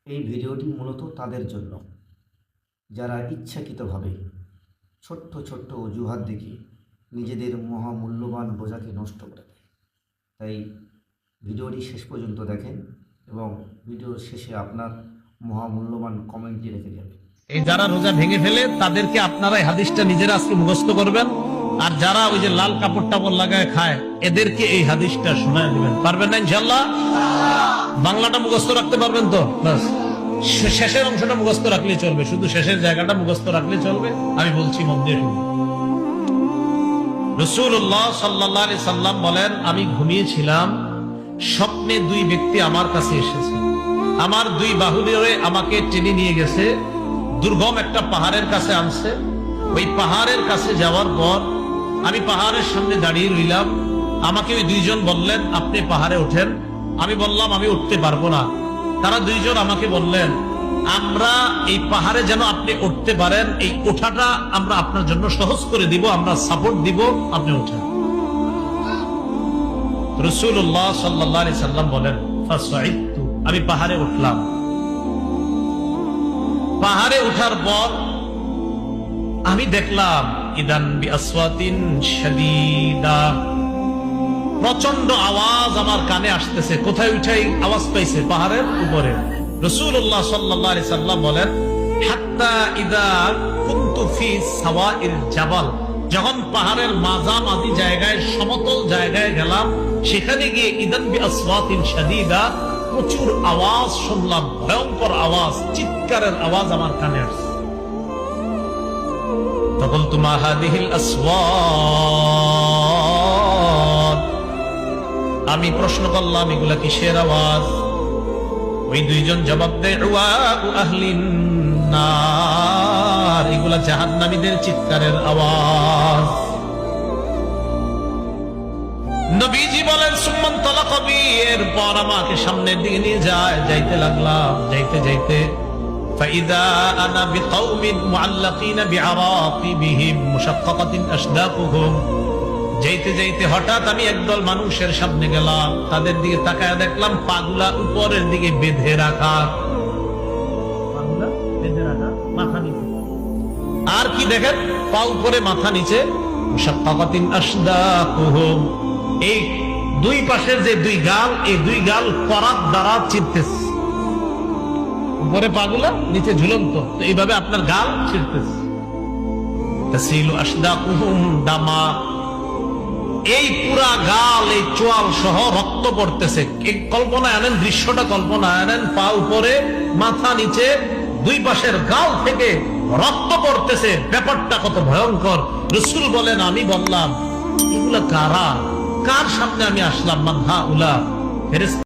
এই ভিডিওটি মূলত তাদের জন্য যারা ইচ্ছাকৃতভাবে ছোট্ট ছোট্ট অজুহাত দেখিয়ে নিজেদের মহামূল্যবান বোঝাকে নষ্ট করে দেয়। তাই ভিডিওটি শেষ পর্যন্ত দেখেন এবং ভিডিওর শেষে আপনার মহামূল্যবান কমেন্টটি রেখে যাবেন। এই যারা রোজা ভেঙে ফেলে তাদেরকে আপনারা এই হাদিসটা নিজেরা আজকে মুখস্থ করবেন, আর যারা ওই যে লাল কাপড় টাপড় লাগায় খায় এদেরকে এই হাদিসটা শোনায় দিবেন। পারবেন না ইনশাআল্লাহ? বাংলাটা মুখস্থ রাখতে পারবেন তো? বাস শেষের অংশটা মুখস্থ রাখলেই চলবে, শুধু শেষের জায়গাটা মুখস্থ রাখলেই চলবে। আমি বলছি মন দিয়ে শুনুন। রাসূলুল্লাহ সাল্লাল্লাহু আলাইহি সাল্লাম বলেন, আমি ঘুমিয়েছিলাম, স্বপ্নে দুই ব্যক্তি আমার কাছে এসেছে, আমার দুই বাহু ধরে আমাকে টেনে নিয়ে গেছে, দুর্গম একটা পাহাড়ের কাছে আনছে। ওই পাহাড়ের কাছে যাওয়ার পর আমি পাহাড়ের সামনে দাঁড়িয়ে রইলাম। আমাকে ওই দুইজন বললেন, আপনি পাহাড়ে ওঠেন। আমি বললাম, আমি উঠতে পারবো না। তারা দুইজন আমাকে বললেন, আমরা এই পাহাড়ে যেন আপনি উঠতে পারেন, এই ওঠাটা আমরা আপনার জন্য সহজ করে দিব, আমরা সাপোর্ট দিব, আপনি ওঠেন। রাসূলুল্লাহ সাল্লাল্লাহু আলাইহি সাল্লাম বলেন, ফাসাইতু, আমি পাহাড়ে উঠলাম। পাহাড়ে ওঠার পর আমি দেখলাম ইদান বিআসওয়াতিন শাদীদা, প্রচন্ড আওয়াজ আমার কানে আসতেছে। কোথায় উঠাই আওয়াজ পাইছে? পাহাড়ের উপরে। রাসূলুল্লাহ সাল্লাল্লাহু আলাইহি সাল্লাম বলেন, হাত্তা ইদা কুনতু ফি সাওয়াইল জাবাল, যখন পাহাড়ের মাঝামাঝি জায়গায়, সমতল জায়গায় গেলাম, সেখানে গিয়ে ইদান বিআসওয়াতিন শাদীদা, প্রচুর আওয়াজ শুনলাম, ভয়ঙ্কর আওয়াজ, চিৎকারের আওয়াজ আমার কানে আসছে। তখন মা হাদিহিল আসওয়াত, আমি প্রশ্ন করলাম, এগুলা কিসের আওয়াজ? ওই দুইজন জবাব দেয়, আহলিন নার, এগুলা জাহান্নামীদের চিৎকারের আওয়াজ। নবীজি বলেন, সুম্মান তালাকা বি, এরপর আমাকে সামনের দিকে নিয়ে যায়, যাইতে লাগলাম। যাইতে যাইতে ফাইদা আনা বিকাউমিন মুআল্লাকিনা বিআরাকিবিহিম মুশাক্কাকাতিন আশদাকুহুম, যাইতে যাইতে হঠাৎ আমি একদল মানুষের সামনে গেলাম। তাদের দিকে তাকায় দেখলাম পাগুলা উপরের দিকে বেঁধে রাখা, পাগুলা বেঁধে রাখা, মাথা নিচে। আর কি দেখেন? পা উপরে মাথা নিচে। মুশাক্কাকাতিন আশদাকুহুম, এই দুই পাশের যে দুই গাল, এই দুই গাল করাত দ্বারা চিরতেছে। উপরে পাগুলা, নিচে ঝুলন্ত, তো এইভাবে আপনার গাল ছিঁড়তেছে। তাসিলু আশদাকুহুম দামা, এই পুরা গাল, এই চোয়াল সহ রক্ত পড়তেছে। কল্পনায় আনেন, দৃশ্যটা কল্পনায় আনেন, পা উপরে মাথা নিচে, দুই পাশের গাল থেকে রক্ত পড়তেছে। ব্যাপারটা কত ভয়ঙ্কর! রাসূল বলেন, আমি বললাম, এগুলা কারা? কার সামনে আমি আসলাম? মান হাউলা? ফেরেশতা